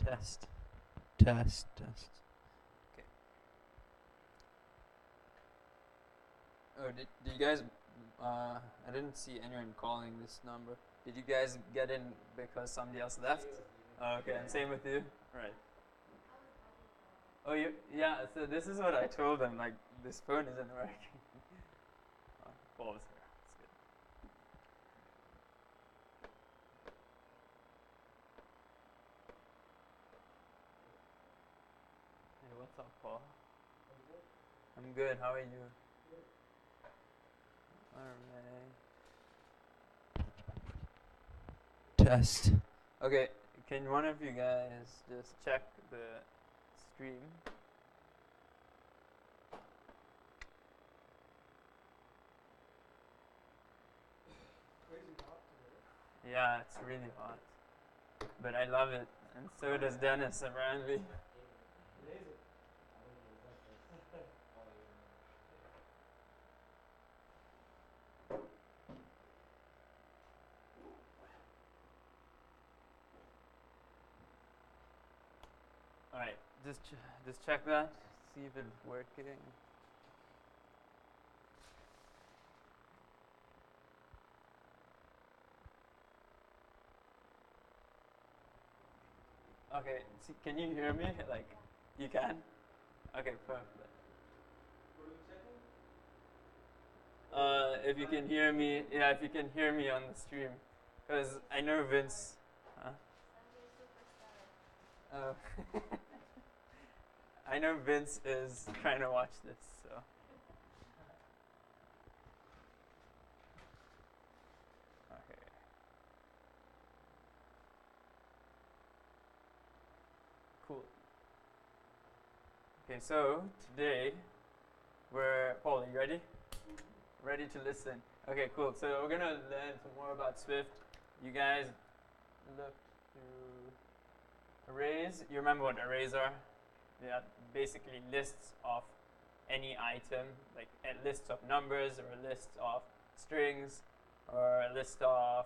Test. Test. Okay. Oh, did you guys? I didn't see anyone calling this number. Did you guys get in because somebody else left? Oh, okay, and same with you. Right. Oh, yeah. So this is what I told them. Like, this phone isn't working. Paul was here. That's good. Hey, what's up, Paul? I'm good. How are you? Alright. Test. Okay, can one of you guys just check the stream? Yeah, it's really hot. But I love it. And so does Dennis, apparently. Alright, just check that. See if it's working. Okay, see, can you hear me? Like, you can? Okay, perfect. If you can hear me, yeah, if you can hear me on the stream. Because I know Vince. Huh? Oh. I know Vince is trying to watch this, so. Okay. Cool. Okay, so today Paul, are you ready? Ready to listen. Okay, cool. So we're gonna learn some more about Swift. You guys look through arrays. You remember what arrays are? They are basically lists of any item, like a list of numbers or a list of strings or a list of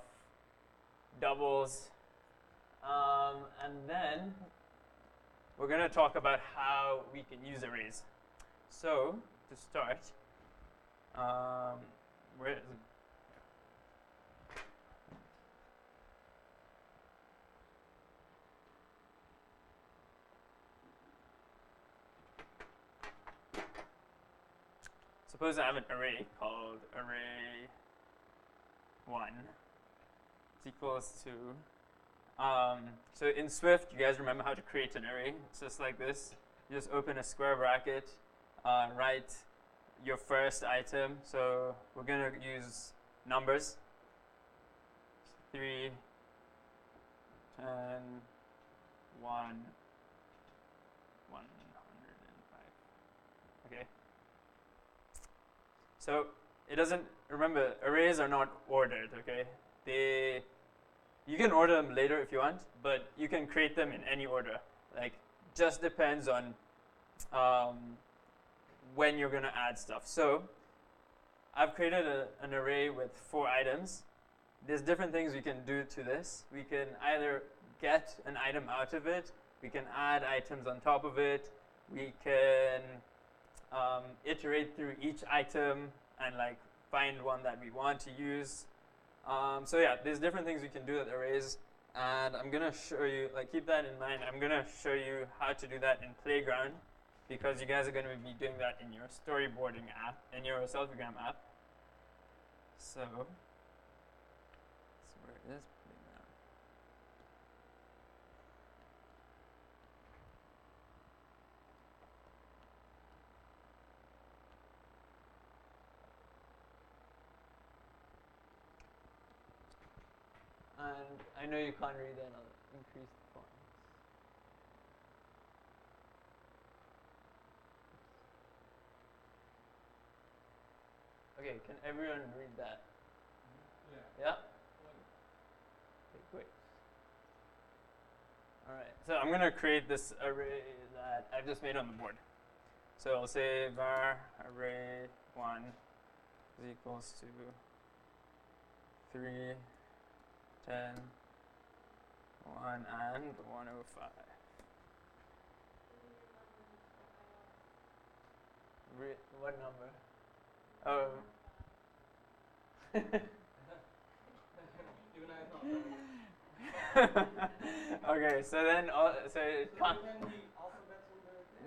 doubles. And then we're going to talk about how we can use arrays. So, to start, where is it? Suppose I have an array called array1 is equals to, so in Swift, you guys remember how to create an array. It's just like this. You just open a square bracket, write your first item. So we're going to use numbers. 3, 10, 1, 105. Okay. So it doesn't, remember, arrays are not ordered, okay? You can order them later if you want, but you can create them in any order. Like, just depends on when you're going to add stuff. So I've created an array with 4 items. There's different things we can do to this. We can either get an item out of it. We can add items on top of it. We can iterate through each item and like find one that we want to use. So yeah, there's different things we can do with arrays, and I'm gonna show you, like, keep that in mind. I'm gonna show you how to do that in Playground, because you guys are gonna be doing that in your storyboarding app, in your selfiegram app. So where is Playground? And I know you can't read that, I'll increase the font. Okay, can everyone read that? Yeah? Yeah? Okay, great. Alright, so I'm going to create this array that I've just made on the board. So I'll say var array1 is equals to 3, 10, 1, and 105. What number? Oh. Okay, so then so it can't.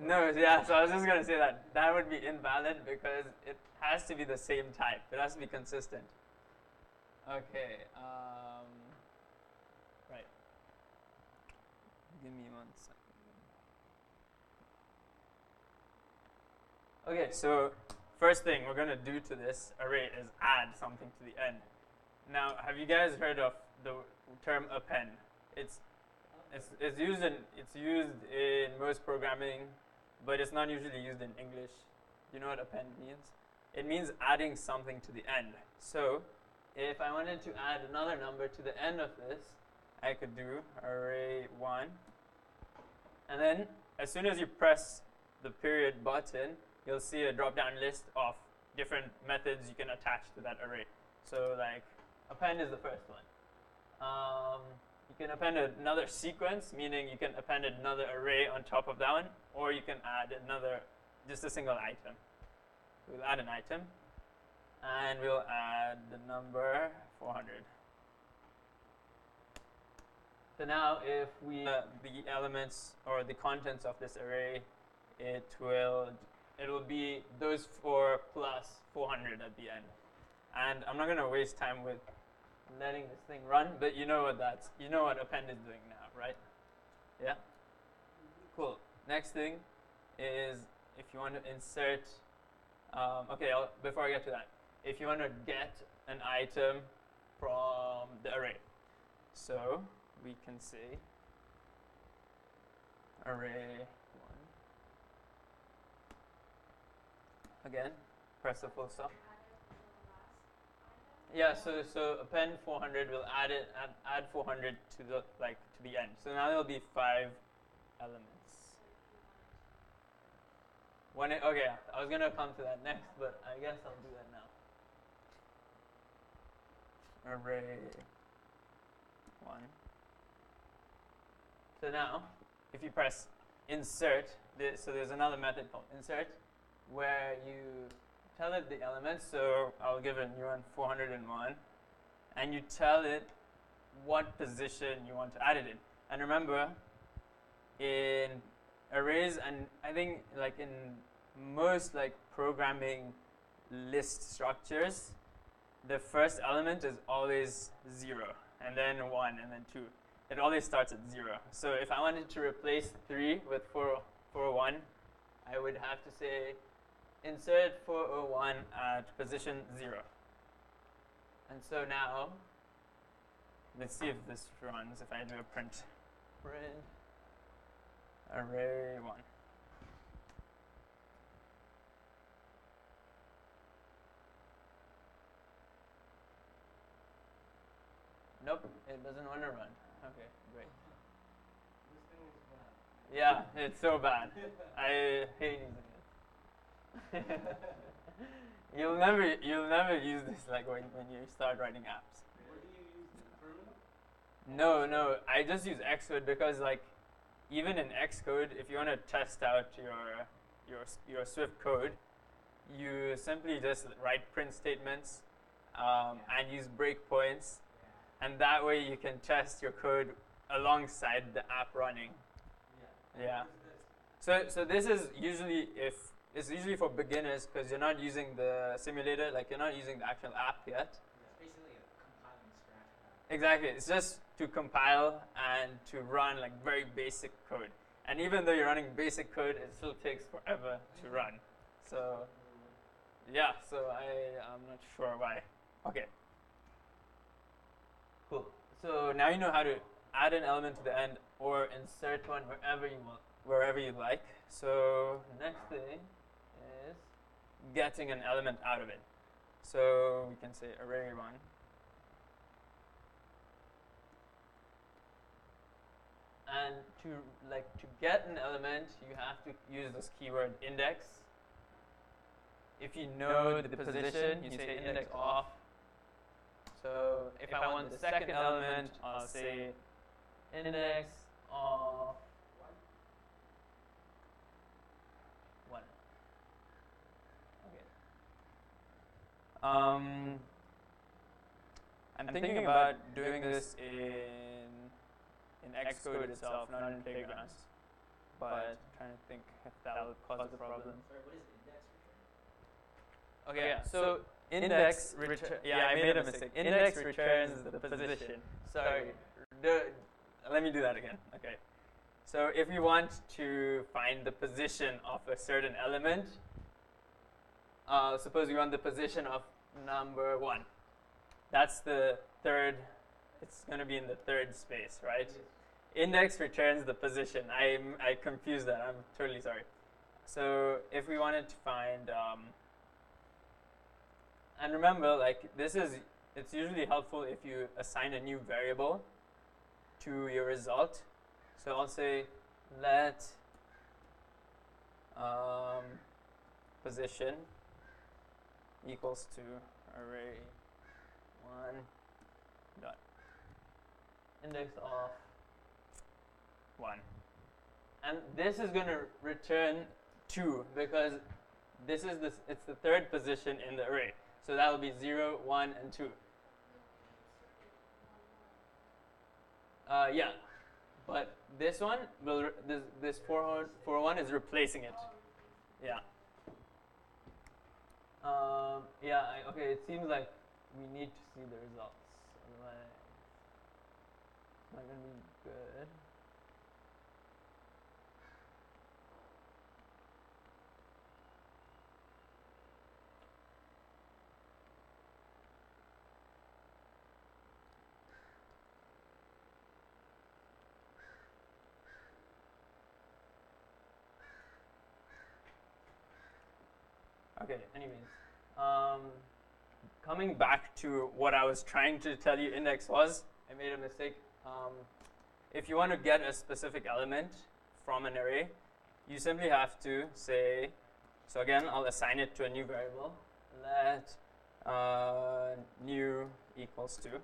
No, yeah. So I was just gonna say that would be invalid because it has to be the same type. It has to be consistent. Okay. Right. Give me 1 second. Okay, so first thing we're gonna do to this array is add something to the end. Now, have you guys heard of the term append? It's used in most programming, but it's not usually used in English. Do you know what append means? It means adding something to the end. So, if I wanted to add another number to the end of this, I could do array1, and then as soon as you press the period button, you'll see a drop-down list of different methods you can attach to that array. So, like, append is the first one. You can append another sequence, meaning you can append another array on top of that one, or you can add just a single item. We'll add an item, and we'll add the number 400. So now if we the elements or the contents of this array, it will be those 4 plus 400 at the end. And I'm not going to waste time with letting this thing run, but you know what append is doing now, right? Yeah? Cool. Next thing is if you want to insert, before I get to that, if you want to get an item from the array. So we can say array1. Again, press the full stop. Yeah, so append 400 will add 400 to the end. So now there'll be 5 elements. Okay, I was gonna come to that next, but I guess I'll do that now. Array1. So now, if you press insert, so there's another method called insert, where you tell it the elements. So I'll give it a new one, 401, and you tell it what position you want to add it in. And remember, in arrays, and I think like in most like programming list structures, the first element is always 0, and then 1, and then 2. It always starts at 0. So if I wanted to replace 3 with 401, I would have to say insert 401 at position 0. And so now, let's see if this runs. If I do a print array1. Nope, it doesn't want to run. Okay, great. This thing is bad. Yeah, it's so bad. I hate using it. You'll never use this like when you start writing apps. What do you use? Terminal? No, I just use Xcode because like even in Xcode, if you want to test out your Swift code, you simply just write print statements and use breakpoints, and that way you can test your code alongside the app running. Yeah. So this is usually it's usually for beginners because you're not using the simulator, like you're not using the actual app yet. It's basically a compiling scratch. Exactly. It's just to compile and to run like very basic code. And even though you're running basic code, it still takes forever to run. So yeah, so I'm not sure why. Okay. Cool. So now you know how to add an element to the end or insert one wherever you like. So next thing is getting an element out of it. So we can say array1. And to get an element, you have to use this keyword index. If you know the position, you say index off. So if I want the second element, I'll say index of 1. Um, I'm thinking about doing this in Xcode itself, not in playgrounds. But trying to think if that will cause a problem. Sorry, what is index return? Okay, so index return. Yeah, I made a mistake. Index returns the position. Sorry. Let me do that again. Okay. So if we want to find the position of a certain element, suppose we want the position of number 1. That's the third. It's going to be in the third space, right? Index returns the position. I confused that. I'm totally sorry. So if we wanted to find, and remember, like it's usually helpful if you assign a new variable to your result. So I'll say let position equals to array 1 dot index of 1, and this is going to return 2 because it's the third position in the array. So that will be 0, 1, and 2. Yeah, but this one will this 401 is replacing it. Yeah. Okay. It seems like we need to see the results. Otherwise, it's not gonna be good. Okay, anyways, coming back to what I was trying to tell you index was, I made a mistake. If you want to get a specific element from an array, you simply have to say, so again, I'll assign it to a new variable, let new equals to.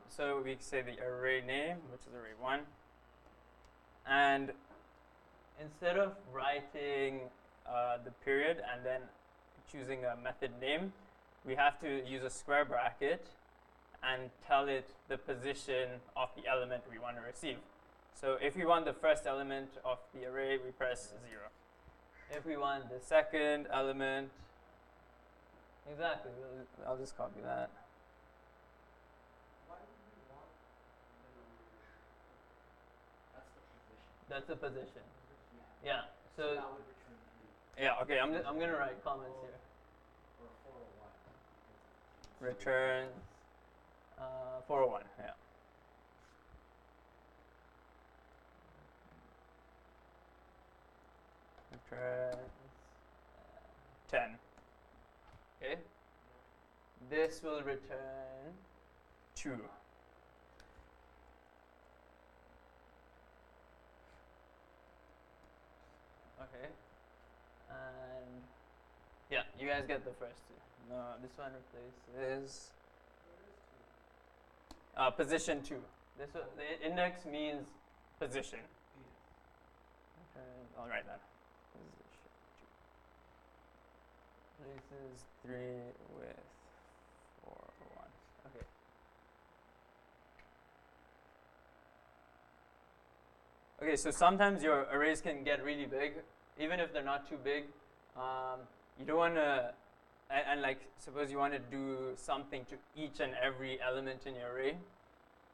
So we say the array name, which is array 1, and instead of writing the period and then choosing a method name, we have to use a square bracket and tell it the position of the element we want to receive. So if we want the first element of the array, we press 0. If we want the second element, exactly, I'll just copy that. Why would we want That's the position. Yeah. Yeah. So that would return 3. yeah, okay, I'm gonna write comments here. Or 401. Returns 401, yeah. Returns 10. Okay. This will return 2. Okay. And yeah, you guys get the first 2. No, this one replaces position 2. The index means position. Okay, I'll write that. Position 2. Replaces 3 with 4 1s. Okay. Okay, so sometimes your arrays can get really big, even if they're not too big. You don't want to, and like suppose you want to do something to each and every element in your array.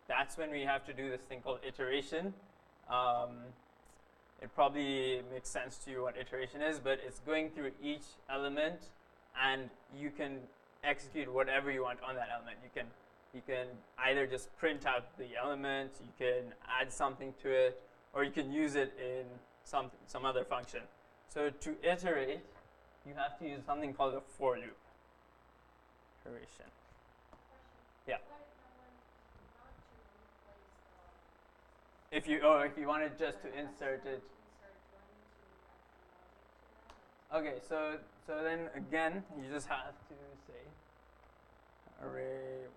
That's when we have to do this thing called iteration. It probably makes sense to you what iteration is, but it's going through each element, and you can execute whatever you want on that element. You can either just print out the element, you can add something to it, or you can use it in some other function. So to iterate, you have to use something called a for loop. Iteration. Yeah. If you wanted just to insert it. Okay, so then again, you just have to say array.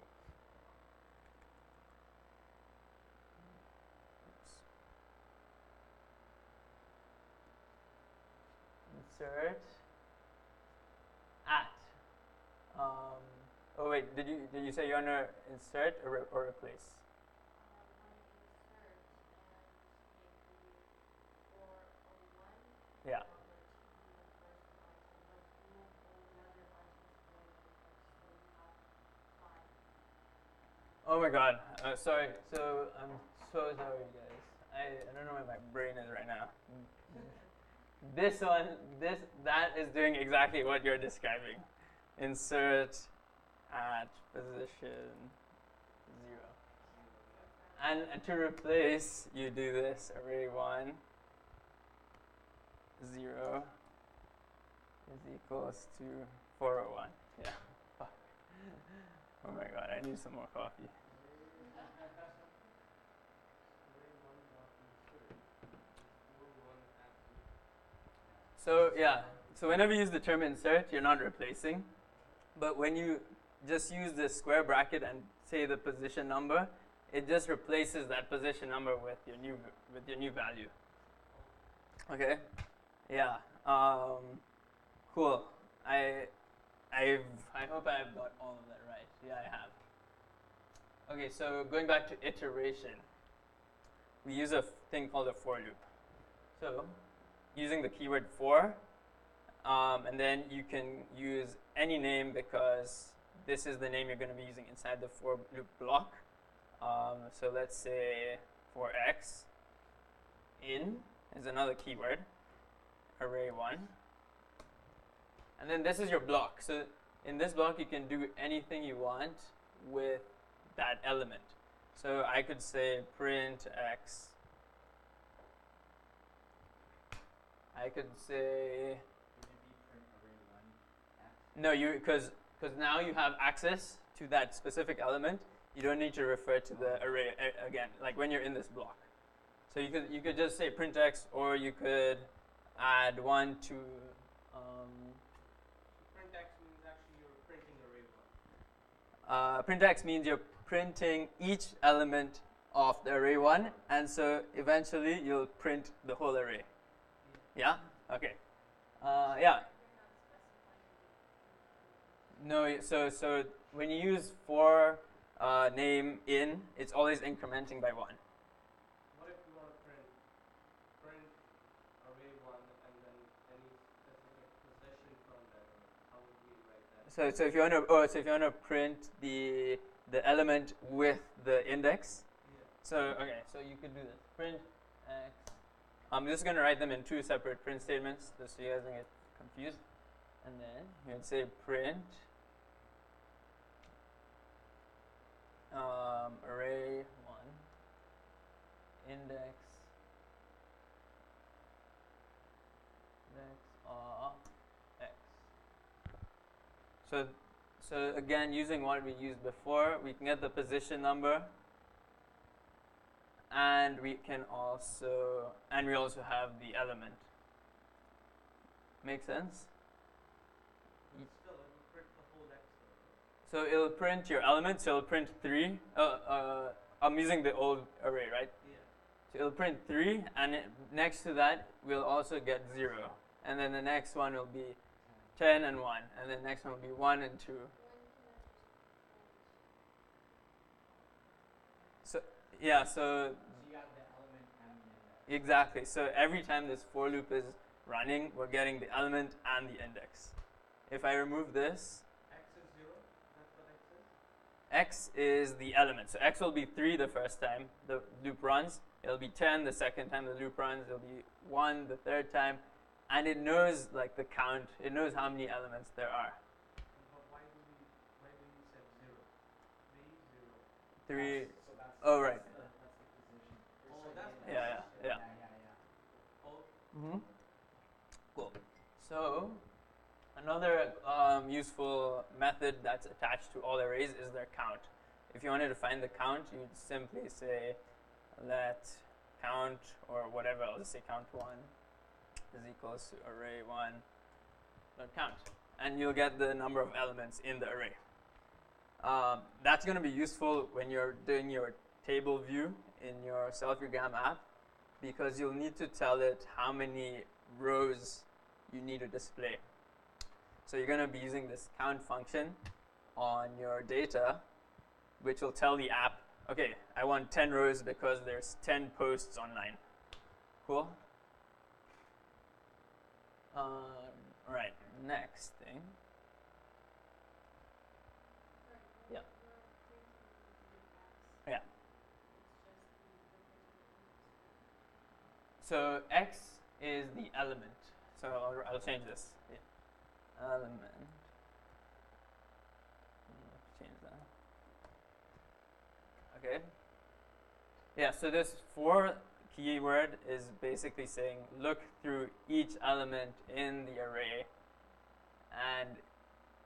Insert at Oh wait, did you say you want to insert or replace? Yeah. Oh my God. Sorry. So I'm so sorry, guys. I don't know where my brain is right now. This one, that is doing exactly what you're describing. Insert at position 0. And to replace, you do this array1 0 is equals to 401. Yeah. Oh my God, I need some more coffee. So yeah, so whenever you use the term insert, you're not replacing. But when you just use the square bracket and say the position number, it just replaces that position number with your new value. Okay? Yeah. Cool. I hope I've got all of that right. Yeah, I have. Okay, so going back to iteration, we use a thing called a for loop. So using the keyword for, and then you can use any name because this is the name you're going to be using inside the for loop block. So let's say for x, in is another keyword, array1. And then this is your block. So in this block, you can do anything you want with that element. So I could say print x. I could say no, because now you have access to that specific element. You don't need to refer to the array again, like when you're in this block. So you could just say print x, or you could add one to. Print x means actually you're printing array1. Print x means you're printing each element of the array 1, and so eventually you'll print the whole array. Yeah? Okay. Yeah. No, so when you use for name in, it's always incrementing by 1. What if you want to print array1 and then any specific position from that array? How would we write that? So if you want to print the element with the index. Yeah. So okay, so you could do this. Print x. I'm just going to write them in 2 separate print statements, just so you guys don't get confused. And then you would say print array1 index of x. So again, using what we used before, we can get the position number, and we also have the element. Make sense? Still, it will print the whole x. So it'll print your element, so it'll print 3. I'm using the old array, right? Yeah. So it'll print 3, and next to that, we'll also get 0. And then the next one will be 10 and 1. And then the next one will be 1 and 2. So, yeah, so you have the element and the index. exactly. So every time this for loop is running, we're getting the element and the index. If I remove this, X is 0. That's what x is? x is the element. So x will be 3 the first time the loop runs. It'll be 10 the second time the loop runs. It'll be 1 the third time. And it knows like the count. It knows how many elements there are. But why do you say 0? 3, 0. 3. Oh, right. That's the position. Oh, that's the Yeah. Oh. Cool. So another useful method that's attached to all arrays is their count. If you wanted to find the count, you'd simply say let count, or whatever, I'll just say count1 is equals to array1 dot count, and you'll get the number of elements in the array. That's going to be useful when you're doing your table view in your self-regram app, because you'll need to tell it how many rows you need to display. So you're going to be using this count function, on your data, which will tell the app, okay, I want 10 rows because there's 10 posts online. Cool? Right, next thing. Yeah. Yeah. So X is the element. So I'll change this. Yeah. Element. Change that. Okay. Yeah, so this for keyword is basically saying look through each element in the array, and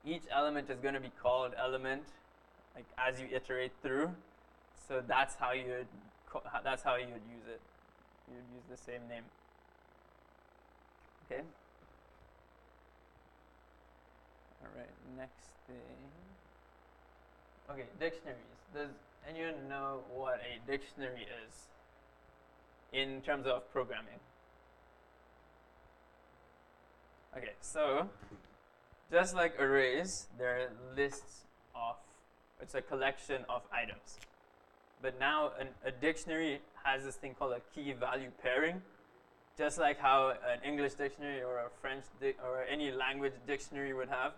each element is going to be called element like as you iterate through. So that's how you'd use it. You'd use the same name. Okay. All right. Next thing. Okay, dictionaries. Does anyone know what a dictionary is in terms of programming? Okay, so just like arrays, there are lists of, it's a collection of items. But now a dictionary has this thing called a key value pairing, just like how an English dictionary or a French or any language dictionary would have.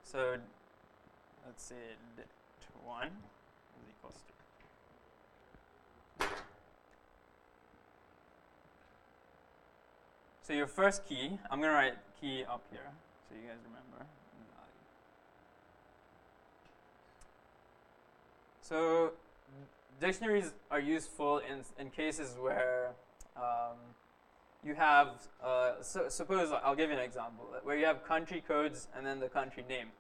So let's say dict1 is equals to. So your first key, I'm going to write key up here so you guys remember. So dictionaries are useful in cases where you have, suppose I'll give you an example, where you have country codes and then the country name.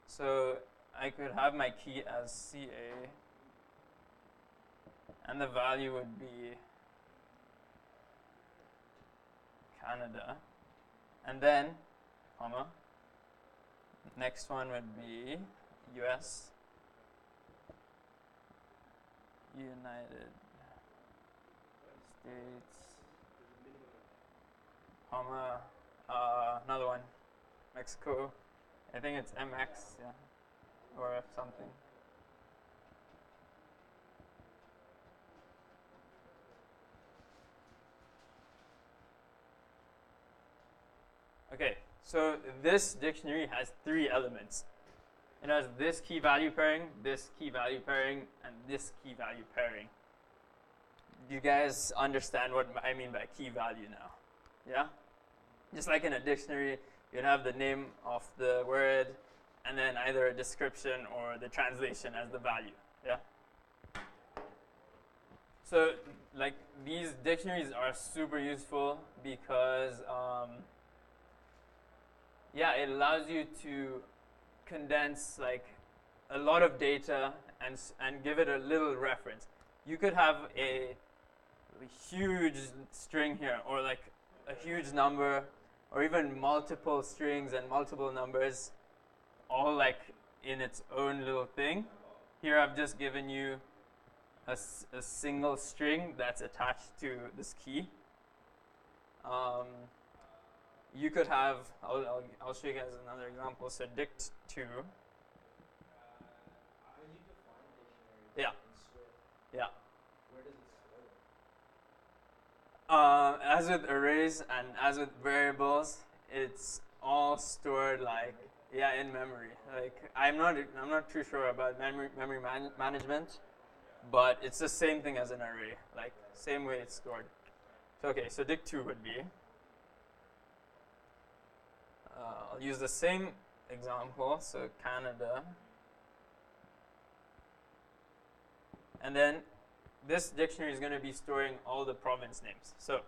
So I could have my key as CA, and the value would be Canada, and then, comma, next one would be US, United States, comma, another one, Mexico, I think it's MX, yeah, or something. Okay, so this dictionary has 3 elements. It has this key value pairing, this key value pairing, and this key value pairing. Do you guys understand what I mean by key value now? Yeah? Just like in a dictionary, you'd have the name of the word, and then either a description or the translation as the value. Yeah? So, like, these dictionaries are super useful because yeah, it allows you to condense like a lot of data and give it a little reference. You could have a huge string here, or like a huge number, or even multiple strings and multiple numbers, all like in its own little thing. Here I've just given you a single string that's attached to this key. You could have, I'll show you guys another example. So dict2. When you define dictionary Yeah. in Swift, Yeah. where does it store them? As with arrays and as with variables, it's all stored like in memory. Like I'm not too sure about memory management, but it's the same thing as an array. Like same way it's stored. So okay, so dict2 would be. I'll use the same example, so Canada. And then this dictionary is going to be storing all the province names. So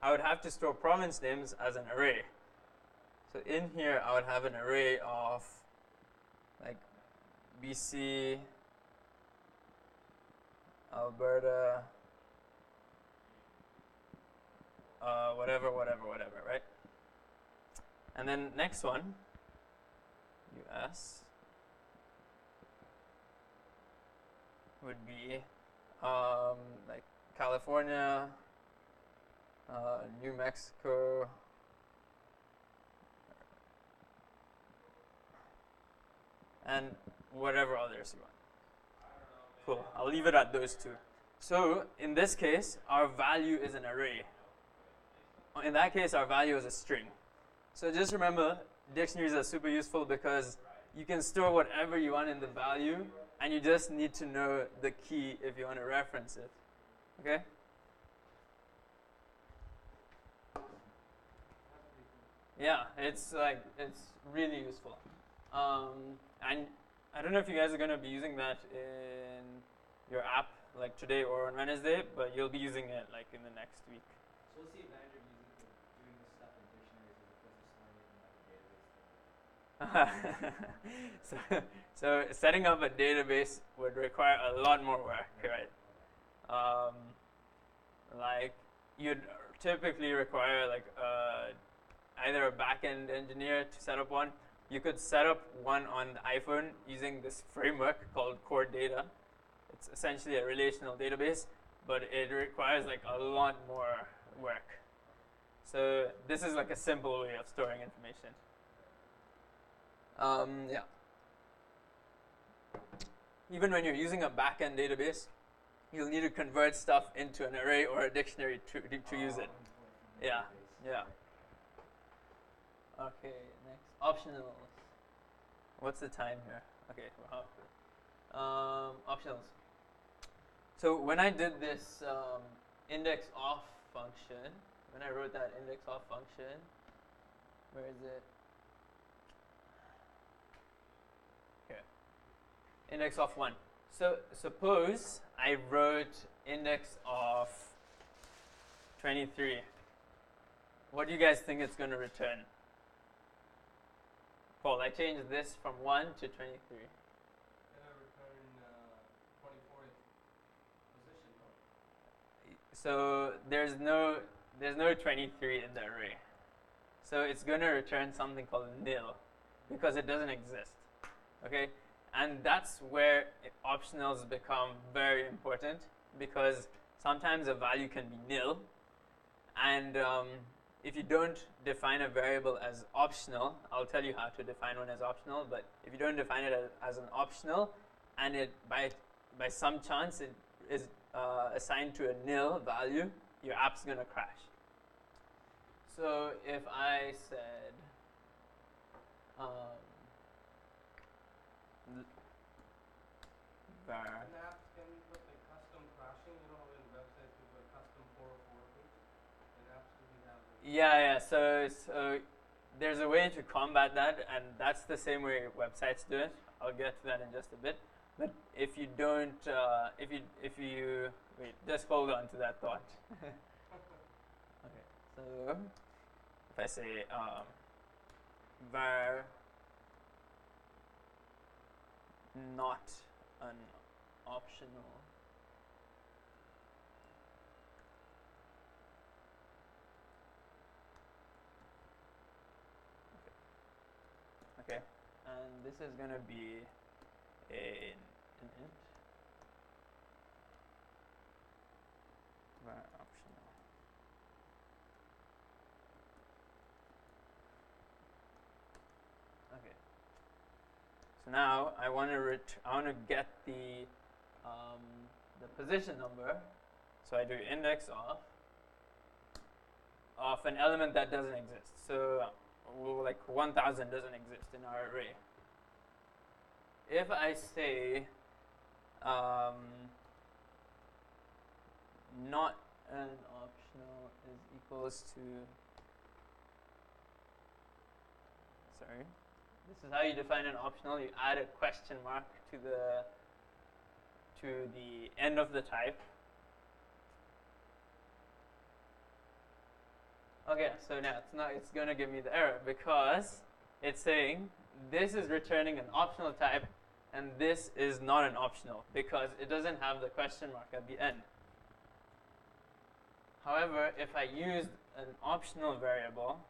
I would have to store province names as an array. So in here, I would have an array of like BC, Alberta, whatever, right? And then next one, US, would be like California, New Mexico, and whatever others you want. Cool. I'll leave it at those two. So in this case, our value is an array. In that case, our value is a string. So just remember, dictionaries are super useful because you can store whatever you want in the value, and you just need to know the key if you want to reference it. Okay? Yeah, it's really useful. And I don't know if you guys are going to be using that in your app like today or on Wednesday, but you'll be using it like in the next week. So what's the advantage of doing this stuff in dictionaries as opposed to storing it in like a database? So setting up a database would require a lot more work, right? Like you'd typically require like either a back-end engineer to set up one. You could set up one on the iPhone using this framework called Core Data. It's essentially a relational database, but it requires like a lot more work. So this is like a simple way of storing information. Yeah. Even when you're using a back-end database, you'll need to convert stuff into an array or a dictionary to use it. Yeah, yeah. Okay, next. Optionals. What's the time here? Okay, wow. Optionals. So when I did this index off function, when I wrote that index off function, where is it? Here. Index off 1. So suppose I wrote index of 23. What do you guys think it's going to return? Paul, I changed this from 1 to 23. Then I return 24th position. So there's no 23 in the array. So it's going to return something called nil because it doesn't exist. Okay? And that's where optionals become very important because sometimes a value can be nil, and if you don't define a variable as optional, I'll tell you how to define one as optional, but if you don't define it as an optional and it by some chance it is assigned to a nil value, your app's going to crash. So if I said var And apps can put like custom crashing, you know, in websites we put custom 404 page. And apps do we have like yeah, so there's a way to combat that, and that's the same way websites do it. I'll get to that in just a bit. But if you don't, if you wait, just hold on to that thought. Okay, so if I say var not an optional, okay, and this is going to be an int var optional. Okay. So now I want to get the position number. So I do index of an element that doesn't exist. So like 1000 doesn't exist in our array. If I say not an optional is equals to, sorry, this is how you define an optional. You add a question mark to the end of the type. Okay, so now it's going to give me the error because it's saying this is returning an optional type and this is not an optional because it doesn't have the question mark at the end. However, if I used an optional variable,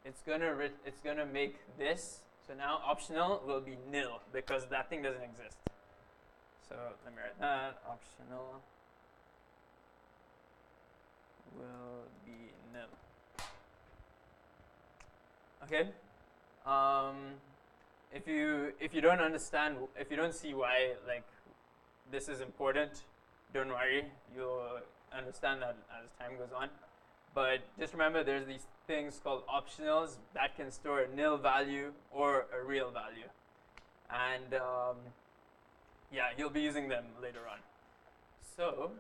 it's gonna make this. So now optional will be nil because that thing doesn't exist. So let me write that. Optional will be nil. Okay. If you don't understand, if you don't see why like this is important, don't worry. You'll understand that as time goes on. But just remember, there's these things called optionals that can store a nil value or a real value, and yeah, you'll be using them later on. So,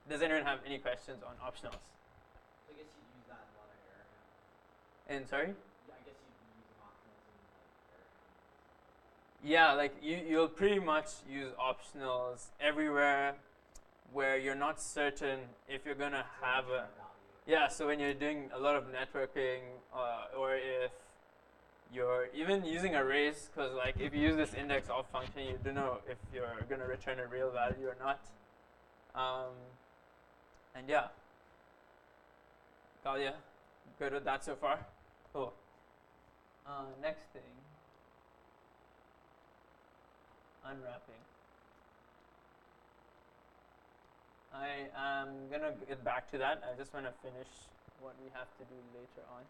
does anyone have any questions on optionals? I guess you'd use that in a lot of error handling. And sorry? Yeah, I guess you'd be using optionals in like error handling. Yeah, like you'll pretty much use optionals everywhere where you're not certain if you're gonna have a so when you're doing a lot of networking or if you're even using arrays, because like if you use this index of function, you don't know if you're gonna return a real value or not. And yeah, Galia, good with that so far? Cool. Next thing, unwrapping. I am gonna get back to that. I just want to finish what we have to do later on.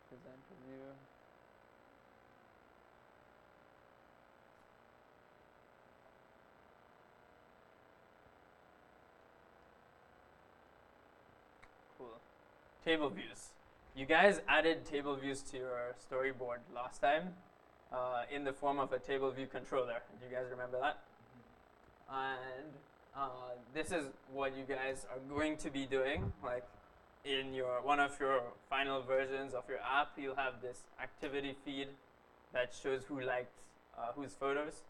Present review. Cool. Table views. You guys added table views to your storyboard last time in the form of a table view controller. Do you guys remember that? And this is what you guys are going to be doing. Like in one of your final versions of your app, you'll have this activity feed that shows who liked whose photos,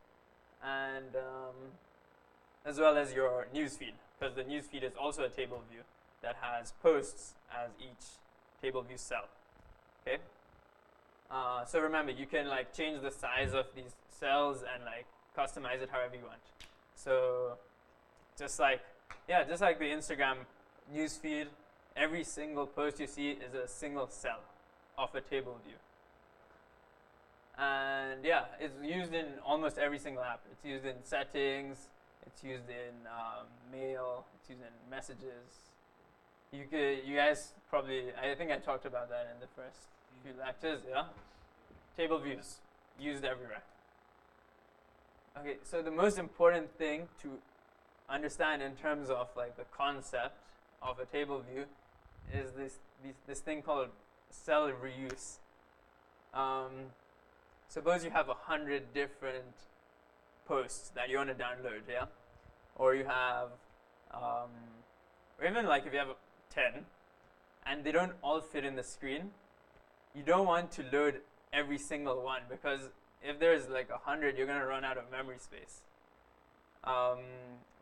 and as well as your news feed, because the news feed is also a table view that has posts as each table view cell. Okay. So remember, you can like change the size of these cells and like customize it however you want. So just like the Instagram news feed, every single post you see is a single cell of a table view. And yeah, it's used in almost every single app. It's used in settings, it's used in mail, it's used in messages. You guys probably, I think I talked about that in the first few lectures, yeah? Table views, used everywhere. Okay, so the most important thing to understand in terms of like the concept of a table view is this thing called cell reuse. Suppose you have 100 different posts that you want to download, yeah? Or you have, or even like if you have 10 and they don't all fit in the screen, you don't want to load every single one, because if there's like 100, you're going to run out of memory space.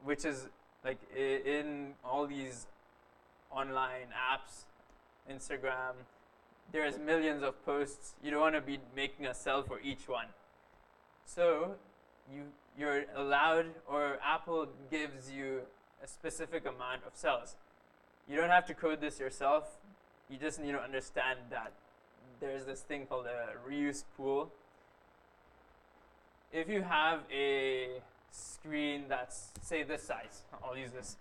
Which is like in all these online apps, Instagram, there's millions of posts. You don't want to be making a cell for each one. So you're allowed, or Apple gives you a specific amount of cells. You don't have to code this yourself. You just need to understand that there's this thing called a reuse pool. If you have a screen that's, say, this size, I'll use this,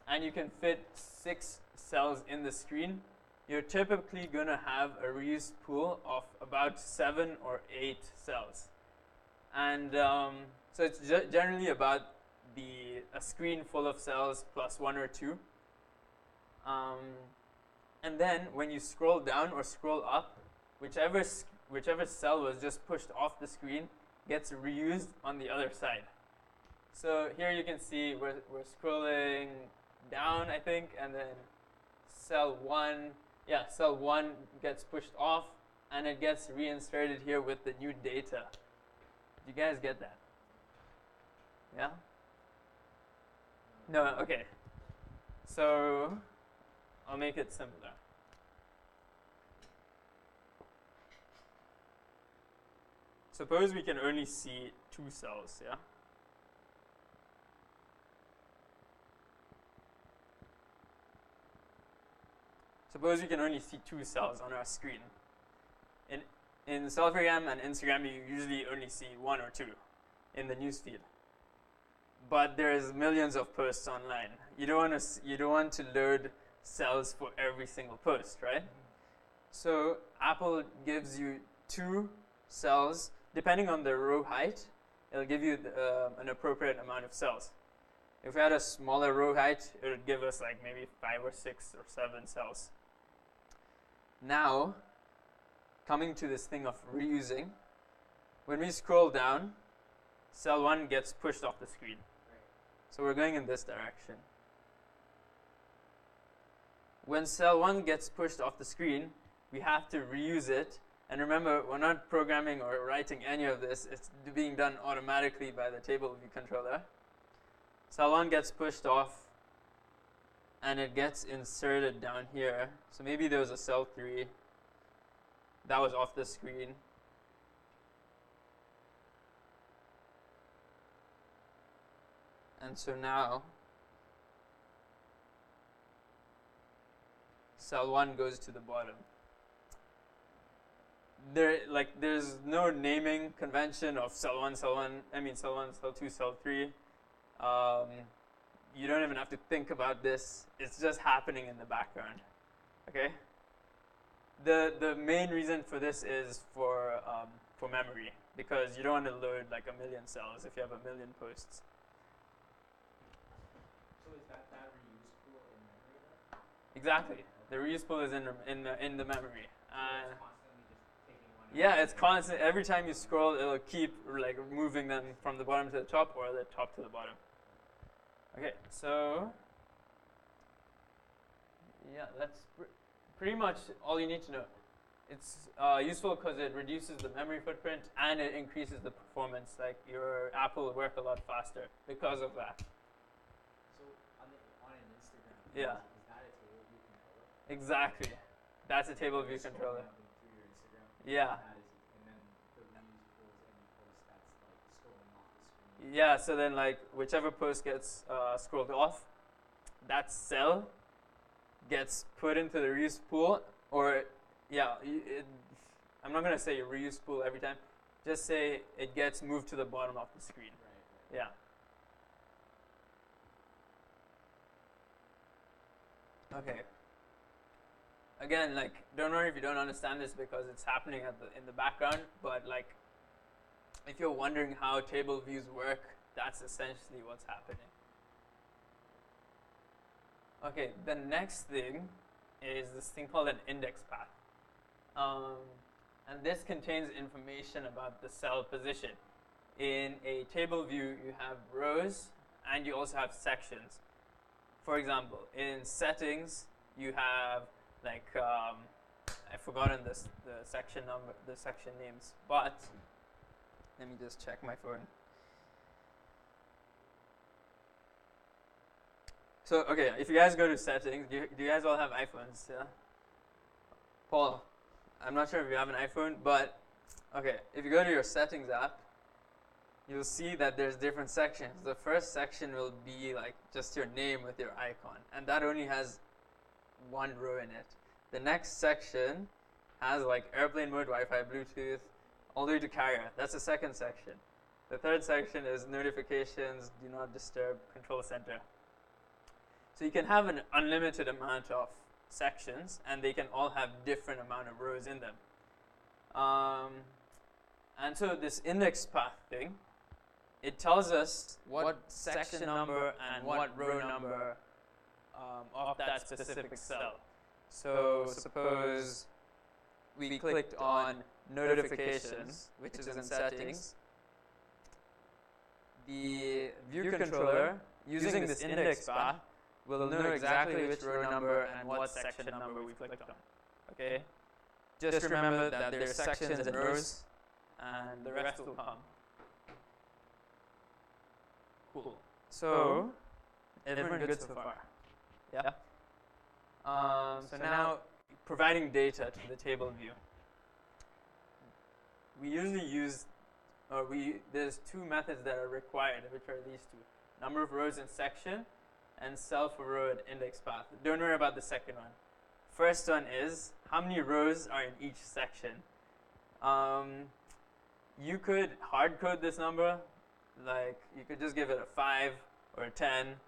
and you can fit 6 cells in the screen, you're typically going to have a reuse pool of about 7 or 8 cells. And so it's generally about a screen full of cells plus 1 or 2. And then when you scroll down or scroll up, whichever cell was just pushed off the screen gets reused on the other side. So here you can see we're scrolling down, I think, and then cell 1 gets pushed off, and it gets reinserted here with the new data. Did you guys get that? Yeah? No, okay. So I'll make it simpler. Suppose we can only see 2 cells, yeah? Suppose we can only see 2 cells on our screen. In Selfiegram and Instagram, you usually only see 1 or 2 in the newsfeed. but there's millions of posts online. You don't want to load cells for every single post, right? So Apple gives you 2 cells depending on the row height. It'll give you an appropriate amount of cells. If we had a smaller row height, it would give us like maybe 5 or 6 or 7 cells. Now, coming to this thing of reusing, when we scroll down, cell 1 gets pushed off the screen. So we're going in this direction. When cell 1 gets pushed off the screen, we have to reuse it. And remember, we're not programming or writing any of this. It's being done automatically by the table view controller. Cell 1 gets pushed off, and it gets inserted down here. So maybe there was a cell 3 that was off the screen. And so now, cell 1 goes to the bottom. There's no naming convention of cell 1, cell 1, cell 2, cell 3. You don't even have to think about this. It's just happening in the background. Okay? The main reason for this is for memory, because you don't want to load like a million cells if you have a million posts. So is that reuse pool in memory then? Exactly. The reuse pool is in the memory. It's constantly just taking one. Yeah, it's constant. Every time you scroll, it'll keep like moving them from the bottom to the top or the top to the bottom. Okay, so yeah, that's pretty much all you need to know. It's useful because it reduces the memory footprint and it increases the performance. Like your app will work a lot faster because of that. So on an Instagram, Yeah. is that a table view controller? Exactly. That's a table view Scrolling controller. up through your Instagram. Yeah. And then the reuse pools any post that's like scrolling off the screen. Yeah, so then like whichever post gets scrolled off, that cell gets put into the reuse pool, or yeah, I'm not going to say reuse pool every time. Just say it gets moved to the bottom of the screen. Right. Yeah. Okay. Again, like, don't worry if you don't understand this because it's happening in the background, but like, if you're wondering how table views work, that's essentially what's happening. Okay, the next thing is this thing called an index path. And this contains information about the cell position. In a table view, you have rows and you also have sections. For example, in settings, you have like I've forgotten the section number, the section names, but let me just check my phone. So okay, if you guys go to settings, do you guys all have iPhones? Yeah. Paul, I'm not sure if you have an iPhone, but okay, if you go to your settings app, you'll see that there's different sections. The first section will be like just your name with your icon, and that only has one row in it. The next section has like airplane mode, Wi-Fi, Bluetooth, all the way to carrier. That's the second section. The third section is notifications, do not disturb, control center. So you can have an unlimited amount of sections, and they can all have different amount of rows in them. And so this index path thing, it tells us what section number and what row number of that specific cell. So suppose we clicked on notifications, which is in settings. The view controller, using this index path, will know exactly which row number and what section number we clicked on. Okay? Just remember that there's sections and rows, and the rest will come. Cool. So, everyone good so far? Yeah? So now, providing data to the table view. We usually use, there's two methods that are required, which are these two. Number of rows in section, and cell for row at index path. Don't worry about the second one. First one is, how many rows are in each section? You could hard code this number. Like you could just give it a 5 or a 10,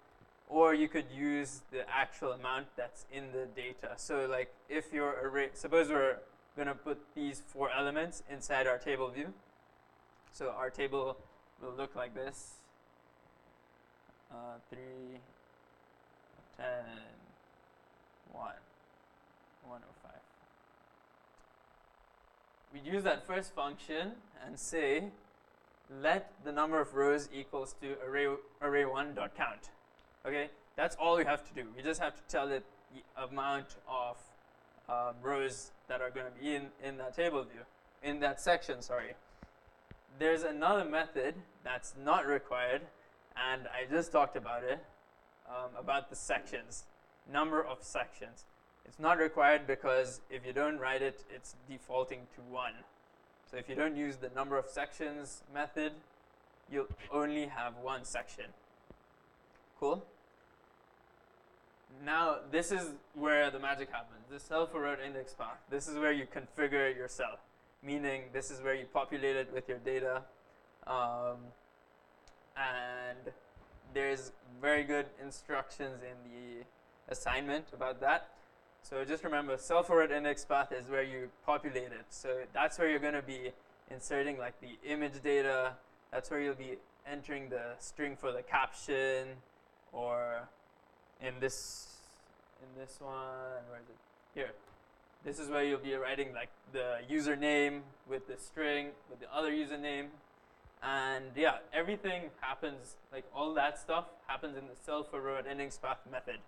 or you could use the actual amount that's in the data. So like if your array, suppose we're going to put these 4 elements inside our table view. So our table will look like this. 3, 10, 1, 105. We'd use that first function and say, let the number of rows equals to array1.count. Okay, that's all we have to do. We just have to tell it the amount of rows that are going to be in that table view, in that section, sorry. There's another method that's not required, and I just talked about it, about the sections, number of sections. It's not required because if you don't write it, it's defaulting to 1. So if you don't use the number of sections method, you'll only have 1 section. Cool? Now, this is where the magic happens. The cell-for-row index path. This is where you configure your cell, meaning this is where you populate it with your data. And there's very good instructions in the assignment about that. So just remember, cell-for-row index path is where you populate it. So that's where you're going to be inserting like the image data. That's where you'll be entering the string for the caption, or in this one, where is it? Here. This is where you'll be writing like the username with the string, with the other username. And yeah, everything happens, like all that stuff happens in the cell-for-row index path method.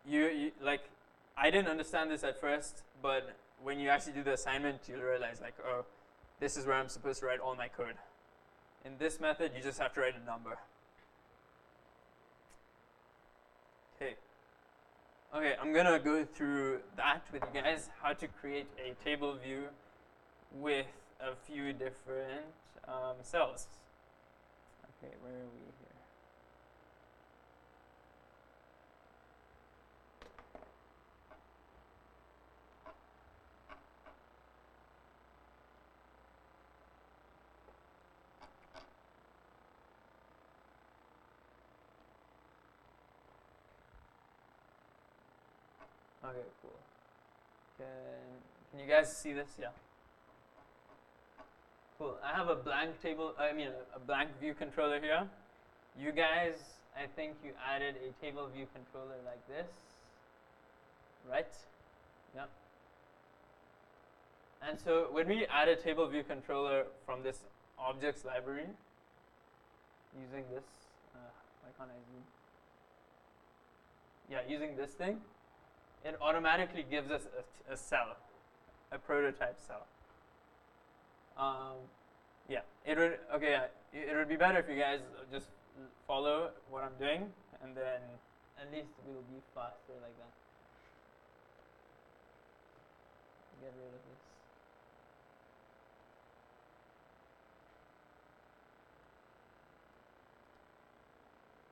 You like, I didn't understand this at first, but when you actually do the assignment, you'll realize like, oh, this is where I'm supposed to write all my code. In this method, you just have to write a number. Okay, I'm going to go through that with you guys, how to create a table view with a few different cells. Okay, where are we here? Okay, cool. Can you guys see this? Yeah. Cool. I have a blank table, a blank view controller here. You guys, I think you added a table view controller like this, right? Yeah. And so when we add a table view controller from this objects library, using this, why can't I zoom? Yeah, using this thing, it automatically gives us a cell, a prototype cell. Yeah, it would be better if you guys just follow what I'm doing, and then at least we'll be faster like that. Get rid of this.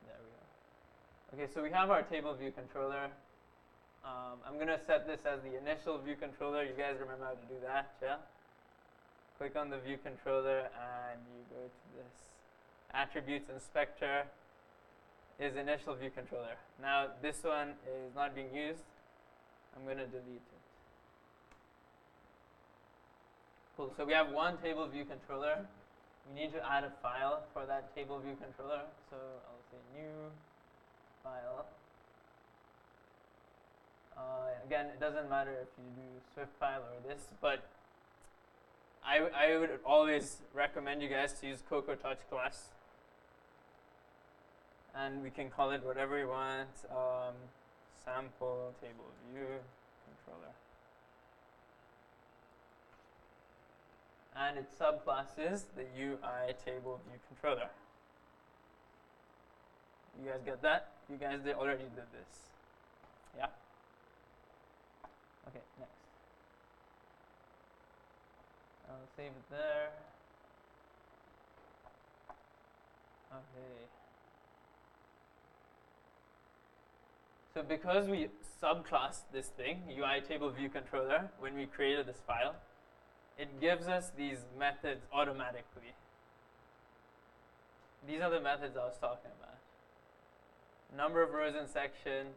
There we go. Okay, so we have our table view controller. I'm going to set this as the initial view controller. You guys remember how to do that, yeah? Click on the view controller and you go to this attributes inspector is initial view controller. Now this one is not being used. I'm going to delete it. Cool, so we have one table view controller. We need to add a file for that table view controller. So I'll say new file. Again, it doesn't matter if you do Swift file or this, but I would always recommend you guys to use Cocoa Touch class. And we can call it whatever you want, sample table view controller. And its subclass is the UI table view controller. You guys get that? You guys already did this. Yeah? Okay, next. I'll save it there. Okay. So because we subclassed this thing, UI table view controller, when we created this file, it gives us these methods automatically. These are the methods I was talking about. Number of rows in section,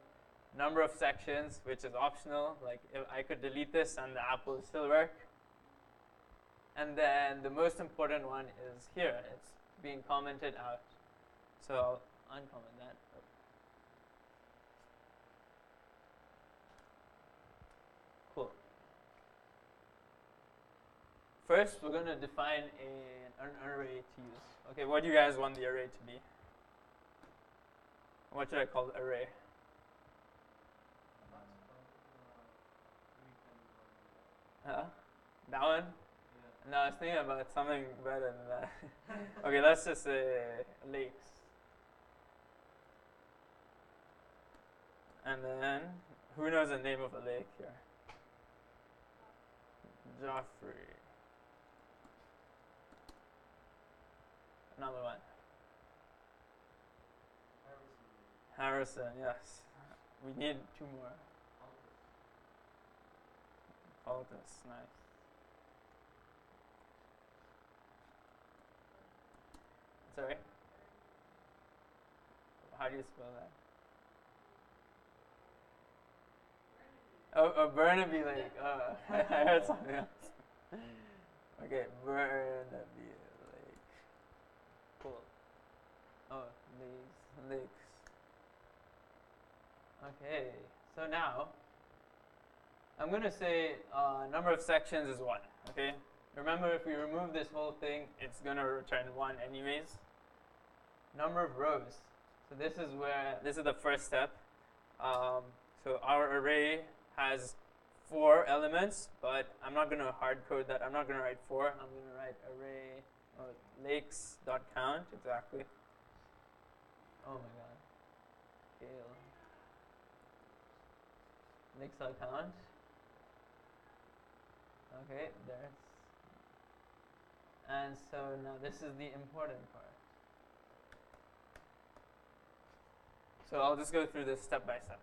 number of sections, which is optional. Like if I could delete this and the app will still work. And then the most important one is here. It's being commented out. So I'll uncomment that. Cool. First, we're going to define an array to use. Okay, what do you guys want the array to be? What should I call the array? That one? Yeah. No, I was thinking about something better than that. Okay, let's just say lakes. And then, who knows the name of a lake here? Joffrey. Another one. Harrison, yes. We need two more. Altus, nice. Sorry? How do you spell that? Oh, Burnaby Lake. I heard something else. Okay, Burnaby Lake. Cool. Oh, lakes. Okay, so now I'm going to say number of sections is 1. Okay? Remember, if we remove this whole thing, it's going to return 1 anyways. Number of rows. So this is the first step. So our array has 4 elements, but I'm not going to hard code that. I'm not going to write 4. I'm going to write array lakes.count exactly. Oh my god. Scale. Lakes.count. Okay, there's. And so now this is the important part. So I'll just go through this step by step.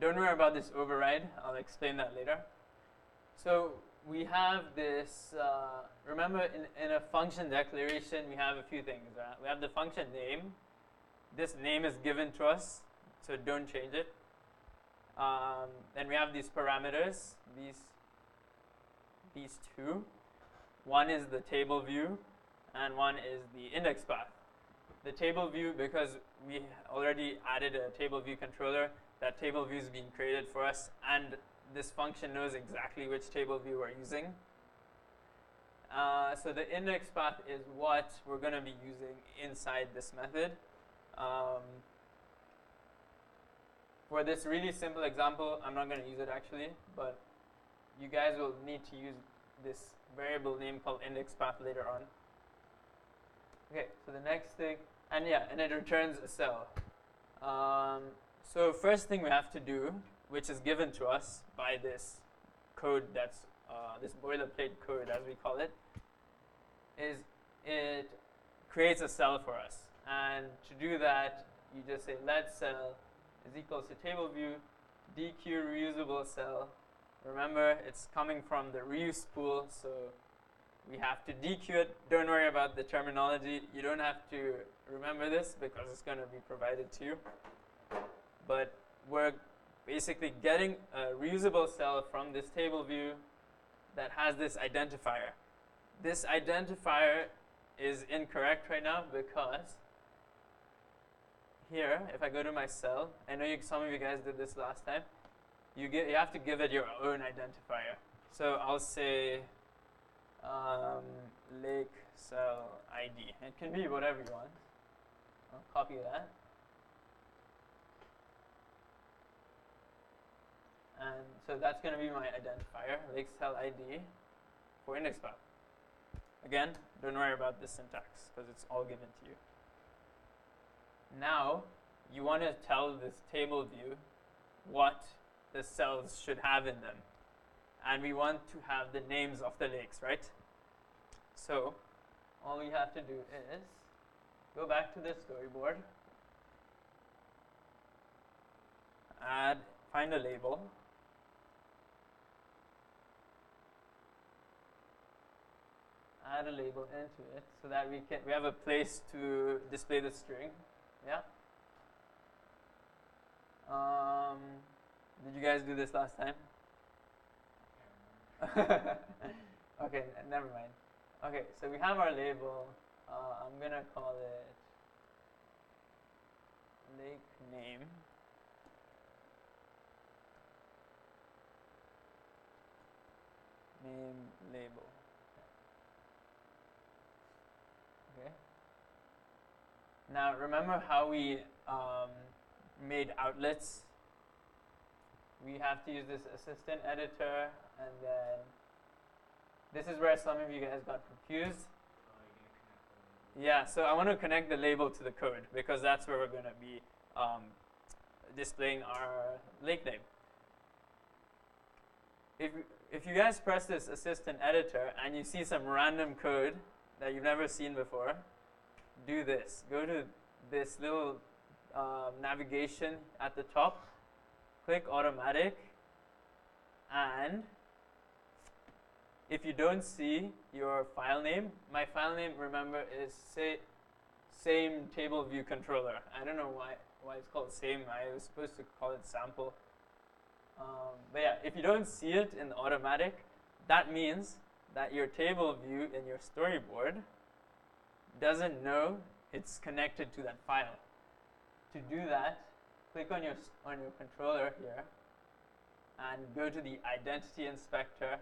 Don't worry about this override. I'll explain that later. So we have this, remember in a function declaration, we have a few things, right? We have the function name. This name is given to us, so don't change it. Then we have these parameters, these two. One is the table view, and one is the index path. The table view, because we already added a table view controller, that table view is being created for us, and this function knows exactly which table view we're using. So the index path is what we're going to be using inside this method. For this really simple example, I'm not going to use it actually, but you guys will need to use this variable name called index path later on. Okay, so the next thing, and it returns a cell. So first thing we have to do, which is given to us by this code that's this boilerplate code as we call it, is it creates a cell for us. And to do that, you just say let cell is equals to table view dequeue reusable cell. Remember, it's coming from the reuse pool, so we have to dequeue it. Don't worry about the terminology. You don't have to remember this because it's going to be provided to you. But we're basically getting a reusable cell from this table view that has this identifier. This identifier is incorrect right now because here, if I go to my cell, I know some of you guys did this last time, you have to give it your own identifier. So I'll say lake cell ID. It can be whatever you want. I'll copy that. And so that's going to be my identifier, lake cell ID for index path. Again, don't worry about the syntax because it's all given to you. Now, you want to tell this table view what the cells should have in them. And we want to have the names of the lakes, right? So, all we have to do is go back to the storyboard, find a label, add a label into it so that we have a place to display the string. Yeah. Did you guys do this last time? Okay, never mind. Okay, so we have our label. I'm gonna call it lake name. Name label. Okay. Now remember how we made outlets? We have to use this assistant editor, and then this is where some of you guys got confused. Yeah, so I want to connect the label to the code because that's where we're going to be displaying our lake name. If you guys press this assistant editor and you see some random code that you've never seen before, do this. Go to this little navigation at the top, click automatic, and if you don't see your file name, my file name, remember, is same table view controller. I don't know why it's called same. I was supposed to call it sample. But yeah, if you don't see it in automatic, that means that your table view in your storyboard doesn't know it's connected to that file. To do that, click on your controller here and go to the identity inspector.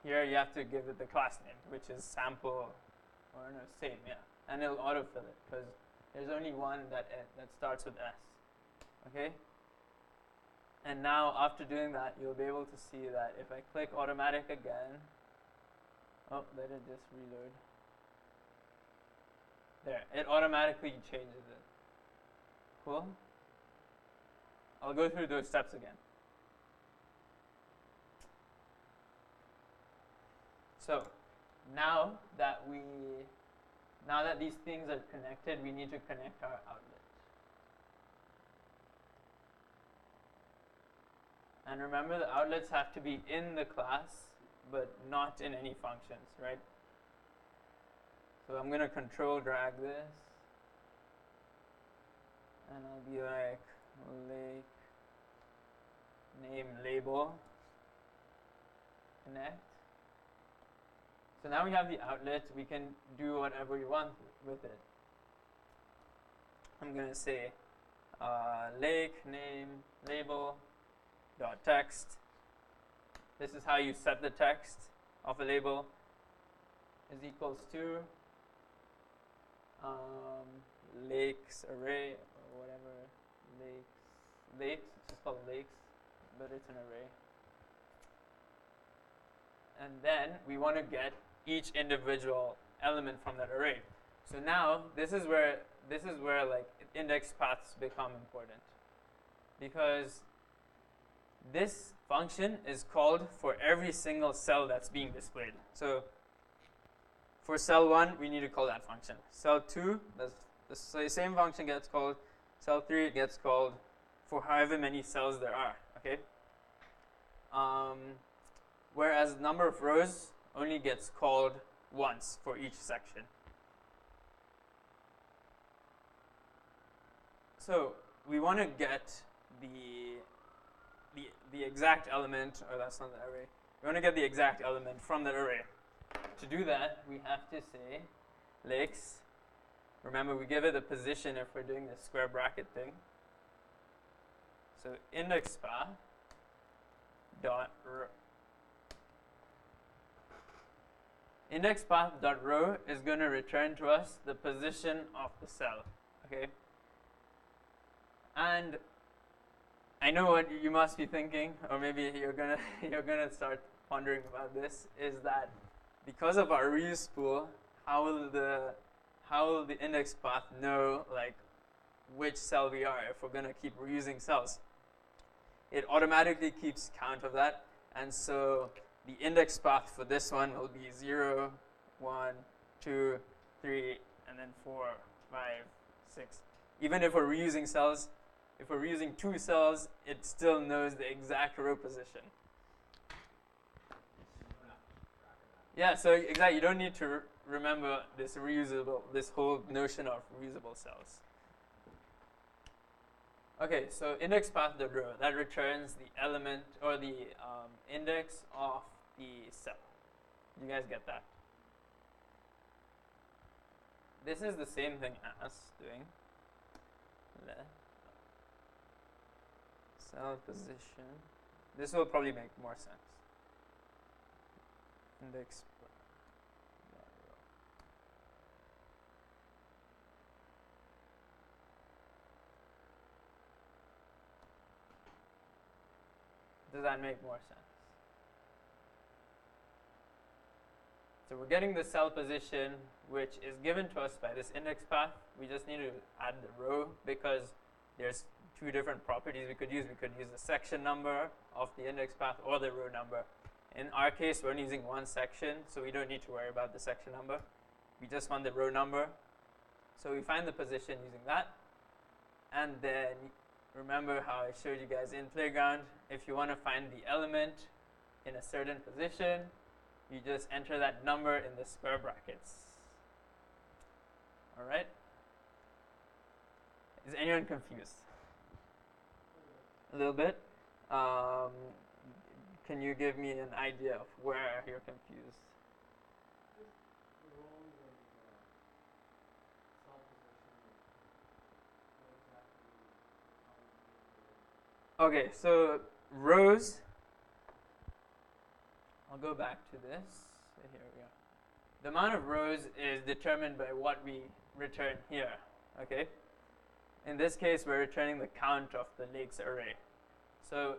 Here you have to give it the class name, which is sample, or no, same, yeah, and it'll autofill it because there's only one that starts with S. Okay. And now after doing that, you'll be able to see that if I click automatic again, oh, let it just reload. There, it automatically changes it. Cool? I'll go through those steps again. So, now that these things are connected, we need to connect our outlet. And remember, the outlets have to be in the class, but not in any functions, right? So I'm going to control drag this, and I'll be like lake name label connect. So now we have the outlet. We can do whatever we want with it. I'm going to say lake name label dot text. This is how you set the text of a label. Is equals to lakes array or whatever, lakes. It's just called lakes, but it's an array. And then we want to get each individual element from that array. So now this is where like index paths become important, because this function is called for every single cell that's being displayed. So for cell 1, we need to call that function. Cell 2, the same function gets called. Cell 3, it gets called for however many cells there are. Okay. Whereas number of rows only gets called once for each section. So we want to get the exact element, or that's not the array. We want to get the exact element from that array. To do that, we have to say lakes. Remember, we give it a position if we're doing the square bracket thing. So index path dot row. Index path dot row is going to return to us the position of the cell. Okay. And I know what you must be thinking, or maybe you're gonna start pondering about this, is that because of our reuse pool, how will the index path know like which cell we are if we're gonna keep reusing cells? It automatically keeps count of that, and so the index path for this one will be 0, 1, 2, 3, and then 4, 5, 6. Even if we're reusing cells, if we're reusing 2 cells, it still knows the exact row position. Yeah, so exactly, you don't need to remember this whole notion of reusable cells. Okay, so index path.row, that returns the element or the index of the cell. You guys get that? This is the same thing as doing let cell position. This will probably make more sense. Index path.row. Does that make more sense? So we're getting the cell position, which is given to us by this index path. We just need to add the row because there's two different properties we could use. We could use the section number of the index path or the row number. In our case, we're only using one section, so we don't need to worry about the section number. We just want the row number. So we find the position using that. And then remember how I showed you guys in Playground. If you want to find the element in a certain position, you just enter that number in the square brackets. All right? Is anyone confused? A little bit? Can you give me an idea of where you're confused? Okay, so rows, I'll go back to this. So here we go. The amount of rows is determined by what we return here, okay? In this case, we're returning the count of the lakes array. So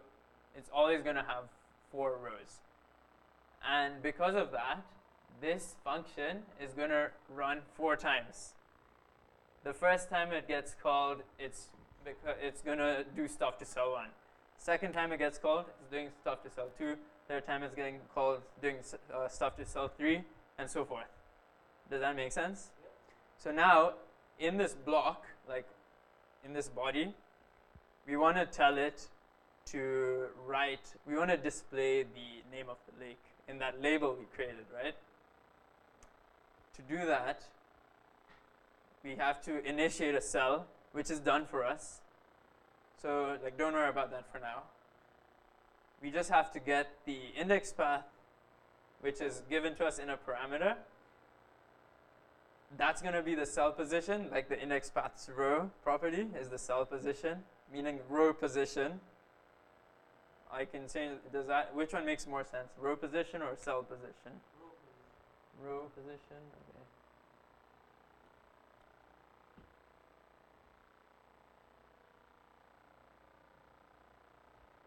it's always going to have 4 rows. And because of that, this function is going to run 4 times. The first time it gets called, it's going to do stuff to cell 1. Second time it gets called, it's doing stuff to cell 2. Third time it's getting called, doing stuff to cell 3, and so forth. Does that make sense? Yep. So now, in this block, like in this body, we want to tell it to write, we want to display the name of the lake in that label we created, right? To do that, we have to initiate a cell, which is done for us. So like, don't worry about that for now. We just have to get the index path, which is given to us in a parameter. That's going to be the cell position, like the index path's row property is the cell position, meaning row position. I can change, which one makes more sense, row position or cell position? Row position, okay.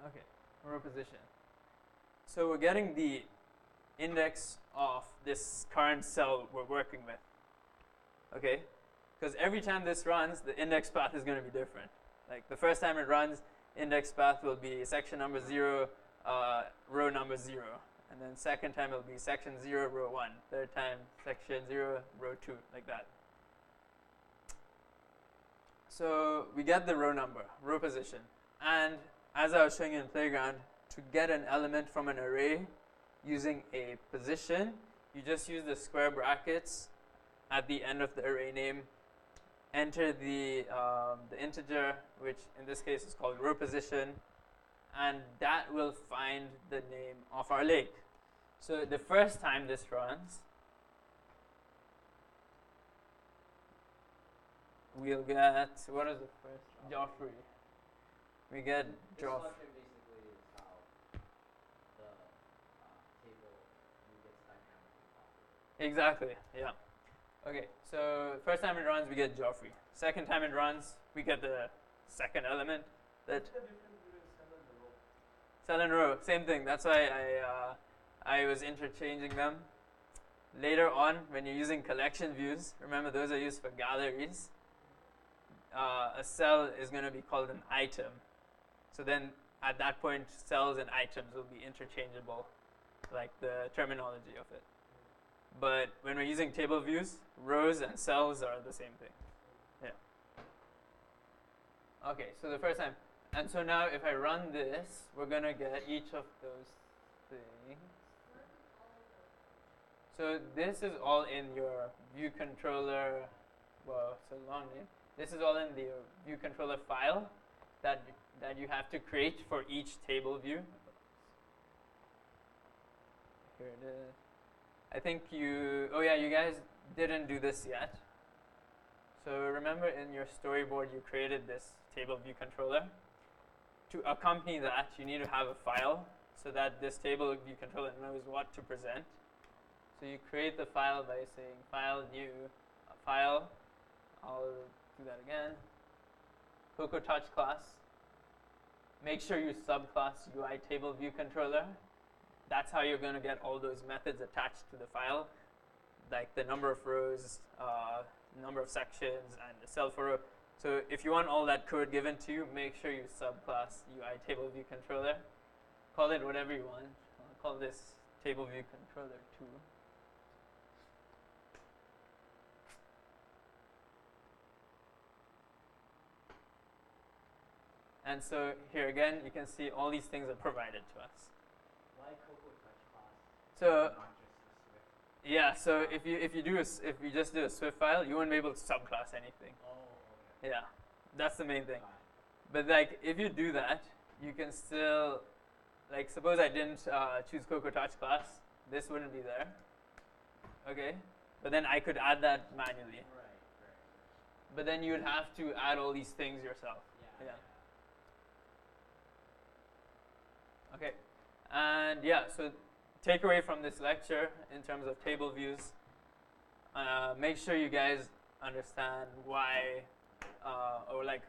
Okay, row position. So we're getting the index of this current cell we're working with. Okay? Because every time this runs, the index path is going to be different. Like the first time it runs, index path will be section number 0, row number 0. And then second time it will be section 0, row 1. Third time, section 0, row 2, like that. So we get the row number, row position. And as I was showing you in Playground, to get an element from an array using a position, you just use the square brackets at the end of the array name, enter the integer, which in this case is called row position, and that will find the name of our lake. So the first time this runs, we'll get, what is the first? Joffrey. We get Joffrey. Basically is how the table gets dynamically populated. Exactly, yeah. Okay, so first time it runs, we get Joffrey. Second time it runs, we get the second element. What's the difference between cell and row? Cell and row, same thing. That's why I was interchanging them. Later on, when you're using collection views, remember those are used for galleries. A cell is going to be called an item. So then, at that point, cells and items will be interchangeable, like the terminology of it. But when we're using table views, rows and cells are the same thing. Yeah. Okay, so the first time. And so now if I run this, we're going to get each of those things. So this is all in your view controller. Well, it's a long name. This is all in the view controller file that you have to create for each table view. Here it is. I think you. Oh yeah, you guys didn't do this yet. So remember, in your storyboard, you created this table view controller. To accompany that, you need to have a file so that this table view controller knows what to present. So you create the file by saying file new file. I'll do that again. Cocoa Touch class. Make sure you subclass UI table view controller. That's how you're going to get all those methods attached to the file, like the number of rows, number of sections, and the cell for row. So if you want all that code given to you, make sure you subclass UI table view controller. Call it whatever you want. I'll call this table view controller 2. And so here again, you can see all these things are provided to us. Why Cocoa Touch class? So Not just the Swift. yeah, so if you just do a Swift file, you won't be able to subclass anything. Oh, okay. Yeah, that's the main thing. Got it. But like, if you do that, you can still, like, suppose I didn't choose Cocoa Touch class, this wouldn't be there. Okay, but then I could add that manually. Right. But then you would have to add all these things yourself. Yeah. Okay, and yeah, so takeaway from this lecture in terms of table views, make sure you guys understand why, or like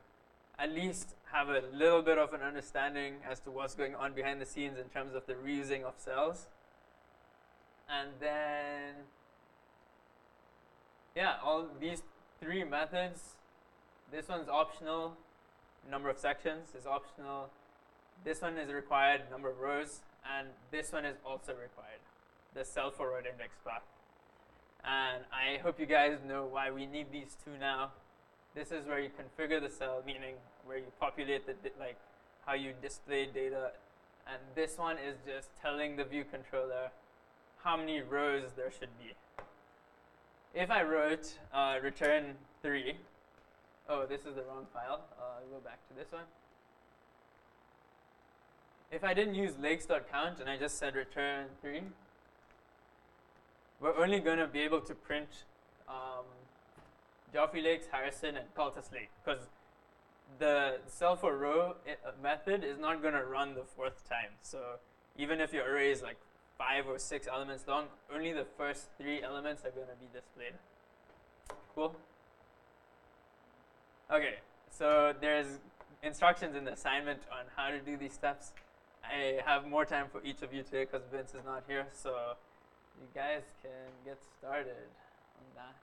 at least have a little bit of an understanding as to what's going on behind the scenes in terms of the reusing of cells. And then, yeah, all these 3 methods, this one's optional, number of sections is optional. This one is required, number of rows, and this one is also required, the cell forward index path. And I hope you guys know why we need these 2 now. This is where you configure the cell, meaning where you populate the like how you display data, and this one is just telling the view controller how many rows there should be. If I wrote return 3, oh, this is the wrong file. I'll go back to this one. If I didn't use lakes.count and I just said return 3, we're only going to be able to print Joffrey Lakes, Harrison, and Cultus Lake, because the cell for row method is not going to run the 4th time. So even if your array is like 5 or 6 elements long, only the first 3 elements are going to be displayed. Cool? Okay, so there's instructions in the assignment on how to do these steps. I have more time for each of you today because Vince is not here, so you guys can get started on that.